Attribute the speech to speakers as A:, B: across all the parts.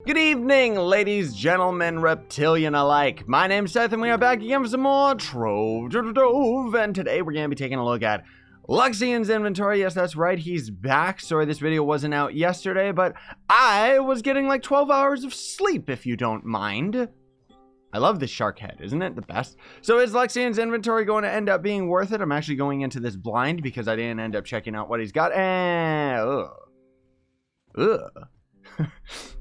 A: Good evening, ladies, gentlemen, reptilian alike. My name's Scythe, and we are back again for some more Trove. And today we're going to be taking a look at LUXION'S inventory. Yes, that's right, he's back. Sorry this video wasn't out yesterday, but I was getting like 12 hours of sleep, if you don't mind. I love this shark head, isn't it the best? So is LUXION'S inventory going to end up being worth it? I'm actually going into this blind because I didn't end up checking out what he's got. And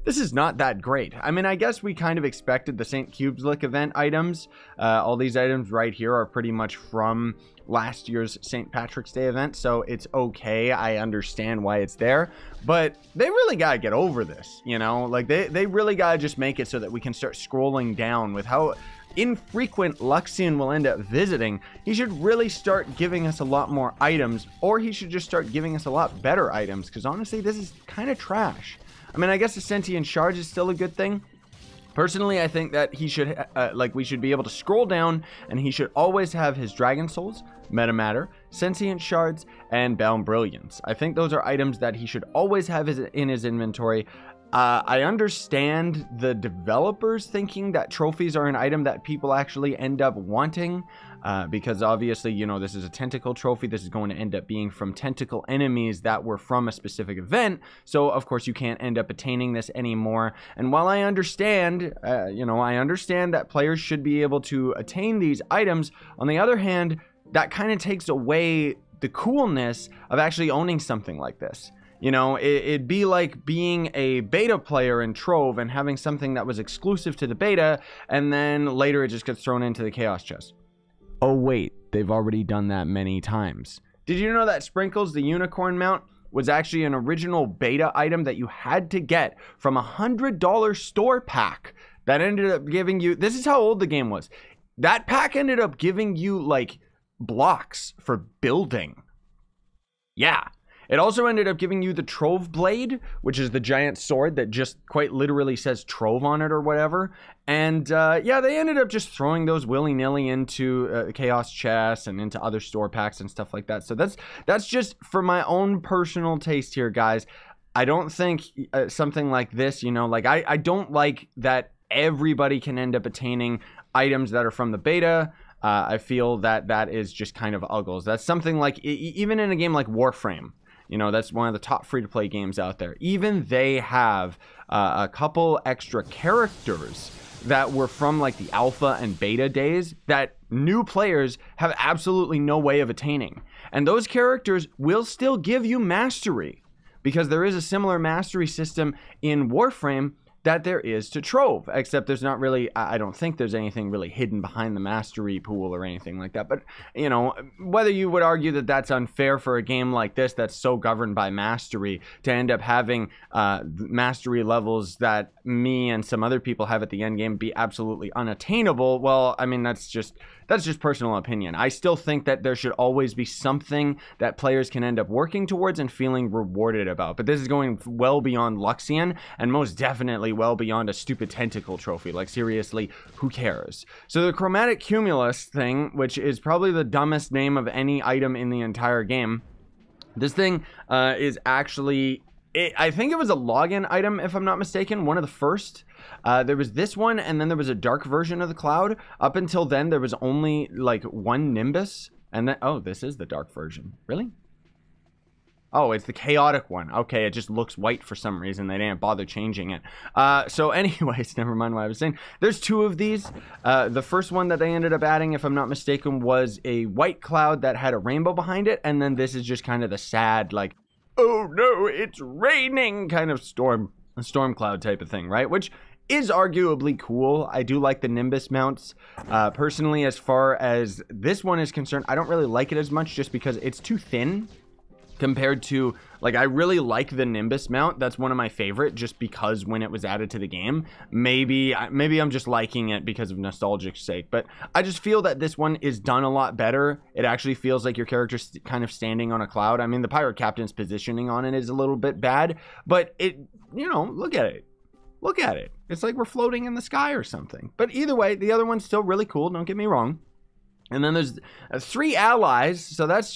A: this is not that great. I mean, I guess we kind of expected the St. Cubeslick event items. All these items right here are pretty much from last year's St. Patrick's Day event, so it's okay. I understand why it's there, but they really gotta get over this, you know? Like, they really gotta just make it so that we can start scrolling down with how infrequent Luxion will end up visiting. He should really start giving us a lot more items, or he should just start giving us a lot better items, because honestly, this is kind of trash. I mean, I guess the sentient shards is still a good thing. Personally, I think that he should, we should be able to scroll down, and he should always have his dragon souls, metamatter, sentient shards, and bound brilliance. I think those are items that he should always have in his inventory. I understand the developers thinking that trophies are an item that people actually end up wanting, because obviously, you know, this is a tentacle trophy. This is going to end up being from tentacle enemies that were from a specific event. So, of course, you can't end up attaining this anymore. And while I understand, I understand that players should be able to attain these items, on the other hand, that kind of takes away the coolness of actually owning something like this. You know, it'd be like being a beta player in Trove and having something that was exclusive to the beta, and then later it just gets thrown into the chaos chest. Oh wait, they've already done that many times. Did you know that Sprinkles, the unicorn mount, was actually an original beta item that you had to get from a $100 store pack that ended up giving you, this is how old the game was. That pack ended up giving you like blocks for building. Yeah. It also ended up giving you the Trove blade, which is the giant sword that just quite literally says Trove on it or whatever. And yeah, they ended up just throwing those willy-nilly into chaos chests and into other store packs and stuff like that. So that's just for my own personal taste here, guys. I don't think something like this, you know, like I don't like that everybody can end up attaining items that are from the beta. I feel that that is just kind of uggles. That's something like, even in a game like Warframe, you know, that's one of the top free-to-play games out there. Even they have a couple extra characters that were from like the alpha and beta days that new players have absolutely no way of attaining. And those characters will still give you mastery, because there is a similar mastery system in Warframe that there is to Trove, except there's not really, I don't think there's anything really hidden behind the mastery pool or anything like that. But, you know, whether you would argue that that's unfair for a game like this that's so governed by mastery to end up having mastery levels that me and some other people have at the end game be absolutely unattainable, well, I mean, that's just personal opinion. I still think that there should always be something that players can end up working towards and feeling rewarded about. But this is going well beyond Luxion, and most definitely well beyond a stupid tentacle trophy. Like, seriously, who cares? So the chromatic cumulus thing, which is probably the dumbest name of any item in the entire game, this thing is actually, I think it was a login item, if I'm not mistaken, one of the first. There was this one, and then there was a dark version of the cloud. Up until then, there was only like one Nimbus, and then, oh, this is the dark version. Really? Oh, it's the chaotic one. Okay, it just looks white for some reason. They didn't bother changing it. So anyways, never mind what I was saying. There's two of these. The first one that they ended up adding, if I'm not mistaken, was a white cloud that had a rainbow behind it, and then this is just kind of the sad, like, oh no, it's raining kind of storm cloud type of thing, right? Which is arguably cool. I do like the Nimbus mounts. Personally, as far as this one is concerned, I don't really like it as much just because it's too thin compared to, like, I really like the Nimbus mount. That's one of my favorite just because when it was added to the game, maybe I'm just liking it because of nostalgic sake, but I just feel that this one is done a lot better. It actually feels like your character's kind of standing on a cloud. I mean, the pirate captain's positioning on it is a little bit bad, but it, you know, look at it. Look at it. It's like we're floating in the sky or something. But either way, the other one's still really cool. Don't get me wrong. And then there's 3 allies. So that's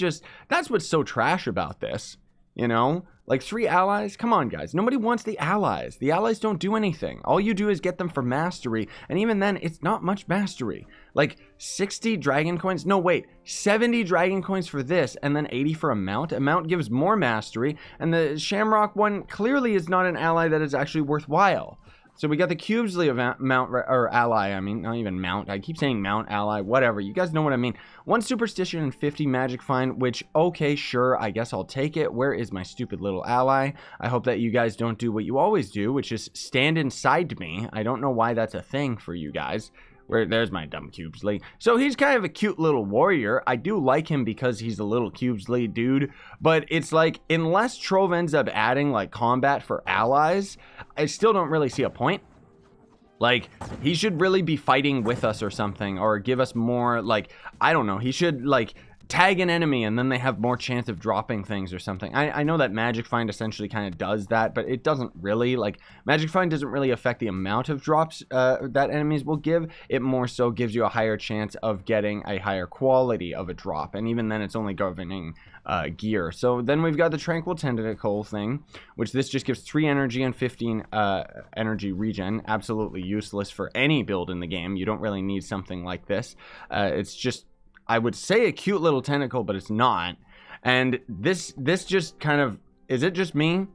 A: what's so trash about this. you know? Like 3 allies? Come on, guys. Nobody wants the allies. The allies don't do anything. All you do is get them for mastery, and even then, it's not much mastery. Like 60 dragon coins? No, wait. 70 dragon coins for this, and then 80 for a mount. A mount gives more mastery, and the Shamrock one clearly is not an ally that is actually worthwhile. So we got the Cubesley mount, or ally, I mean, not even mount. I keep saying mount, ally, whatever. You guys know what I mean. 1 superstition and 50 magic find, which, okay, sure, I guess I'll take it. Where is my stupid little ally? I hope that you guys don't do what you always do, which is stand inside me. I don't know why that's a thing for you guys. There's my dumb Cubesley. So he's kind of a cute little warrior. I do like him because he's a little Cubesley dude. But it's like, unless Trove ends up adding like combat for allies, I still don't really see a point. Like, he should really be fighting with us or something. Or give us more, like, I don't know. He should, like, tag an enemy and then they have more chance of dropping things or something. I know that Magic Find essentially kind of does that, but it doesn't really. Like, Magic Find doesn't really affect the amount of drops that enemies will give. It more so gives you a higher chance of getting a higher quality of a drop, and even then it's only governing gear. So then we've got the Tranquil Tentacle thing, which this just gives 3 energy and 15 energy regen. Absolutely useless for any build in the game. You don't really need something like this. It's just, I would say, a cute little tentacle, but it's not. And this just kind of, is it just me?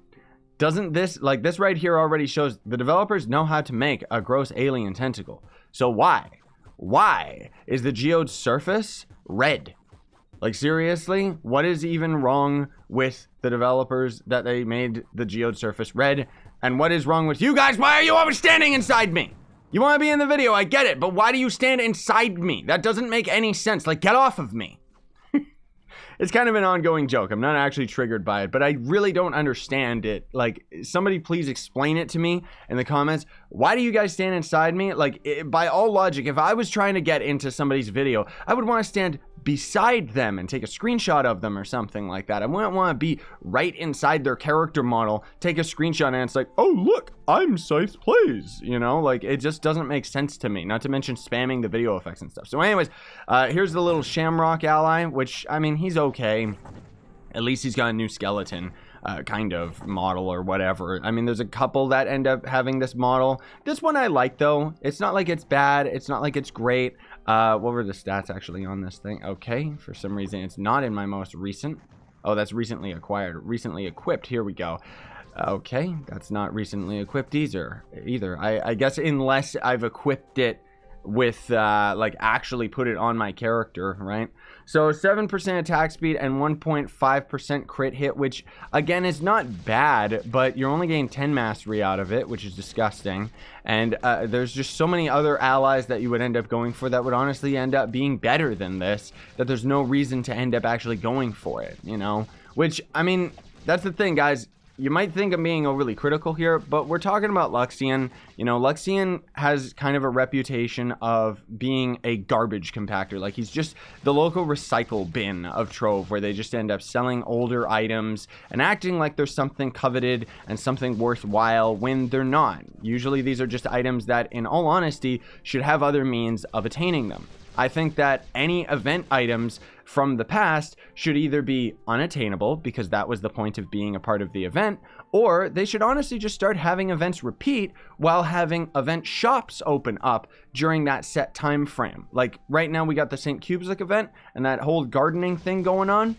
A: Doesn't this, like this right here already shows the developers know how to make a gross alien tentacle. So why is the geode's surface red? Like, seriously, what is even wrong with the developers that they made the geode surface red? And what is wrong with you guys? Why are you always standing inside me? You want to be in the video, I get it, but why do you stand inside me? That doesn't make any sense. Like, get off of me. It's kind of an ongoing joke. I'm not actually triggered by it, but I really don't understand it. Like, somebody please explain it to me in the comments. Why do you guys stand inside me? Like, by all logic, if I was trying to get into somebody's video, I would want to stand beside them and take a screenshot of them or something like that. I wouldn't want to be right inside their character model, take a screenshot, and it's like, oh, look, I'm Scythe Plays, you know? Like, it just doesn't make sense to me, not to mention spamming the video effects and stuff. So anyways, here's the little Shamrock ally, which, I mean, he's okay. At least he's got a new skeleton kind of model or whatever. I mean, there's a couple that end up having this model. This one I like, though. It's not like it's bad. It's not like it's great. What were the stats actually on this thing? Okay, for some reason it's not in my most recent. Oh, that's recently acquired, recently equipped. Here we go. Okay, that's not recently equipped either. I guess unless I've equipped it with like actually put it on my character, right? So 7% attack speed and 1.5% crit hit, which again is not bad, but you're only getting 10 mastery out of it, which is disgusting. And there's just so many other allies that you would end up going for that would honestly end up being better than this, that there's no reason to end up actually going for it, you know? Which, I mean, that's the thing, guys. You might think I'm being overly critical here, but we're talking about Luxion. You know, Luxion has kind of a reputation of being a garbage compactor. Like, he's just the local recycle bin of Trove, where they just end up selling older items and acting like there's something coveted and something worthwhile when they're not. Usually these are just items that, in all honesty, should have other means of attaining them. I think that any event items from the past should either be unattainable, because that was the point of being a part of the event, or they should honestly just start having events repeat while having event shops open up during that set time frame. Like, right now we got the St. Cubeslic event and that whole gardening thing going on.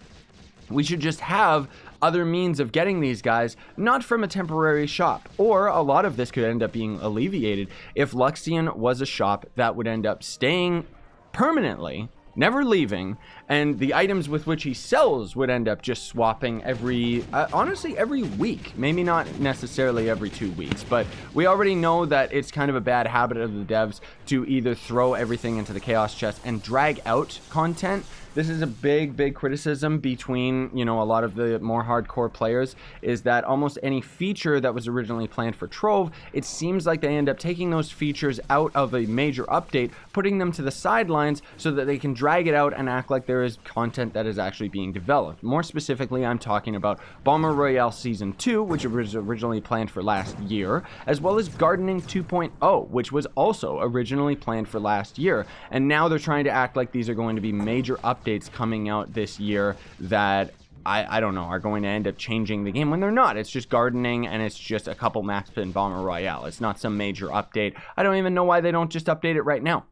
A: We should just have other means of getting these guys, not from a temporary shop. Or a lot of this could end up being alleviated if Luxion was a shop that would end up staying permanently, never leaving, and the items with which he sells would end up just swapping every, honestly, every week. Maybe not necessarily every 2 weeks, but we already know that it's kind of a bad habit of the devs to either throw everything into the chaos chest and drag out content. This is a big criticism between, you know, a lot of the more hardcore players, is that almost any feature that was originally planned for Trove, it seems like they end up taking those features out of a major update, putting them to the sidelines so that they can drag it out and act like there is content that is actually being developed. More specifically, I'm talking about Bomber Royale Season 2, which was originally planned for last year, as well as Gardening 2.0, which was also originally planned for last year. And now they're trying to act like these are going to be major updates coming out this year that I don't know, are going to end up changing the game when they're not. It's just gardening, and it's just a couple max pit and bomber royale. It's not some major update. I don't even know why they don't just update it right now.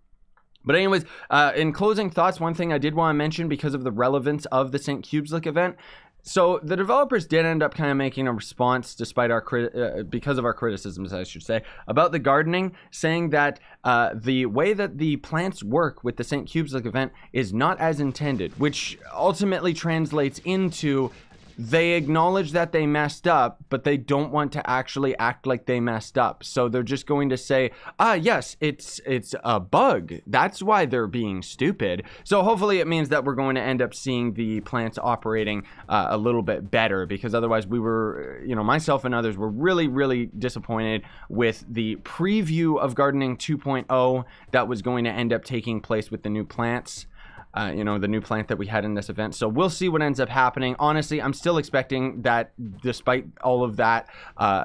A: But anyways, in closing thoughts, one thing I did want to mention because of the relevance of the St. Cubeslic event. So the developers did end up kind of making a response, despite our because of our criticisms, I should say, about the gardening, saying that the way that the plants work with the St. Cubeslic event is not as intended, which ultimately translates into they acknowledge that they messed up, but they don't want to actually act like they messed up. So they're just going to say, yes, it's a bug. That's why they're being stupid. So hopefully it means that we're going to end up seeing the plants operating a little bit better, because otherwise we were, myself and others were really, really disappointed with the preview of Gardening 2.0 that was going to end up taking place with the new plants. The new plant that we had in this event. So we'll see what ends up happening. Honestly, I'm still expecting that despite all of that,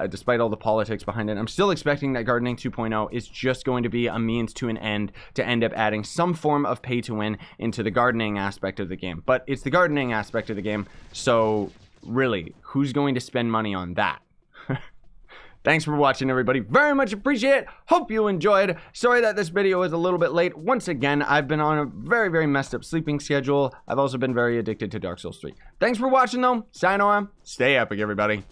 A: despite all the politics behind it, I'm still expecting that Gardening 2.0 is just going to be a means to an end to end up adding some form of pay to win into the gardening aspect of the game. But it's the gardening aspect of the game, so really, who's going to spend money on that? Thanks for watching, everybody. Very much appreciate it. Hope you enjoyed. Sorry that this video is a little bit late. Once again, I've been on a very, very messed up sleeping schedule. I've also been very addicted to Dark Souls 3. Thanks for watching, though. Sign on. Stay epic, everybody.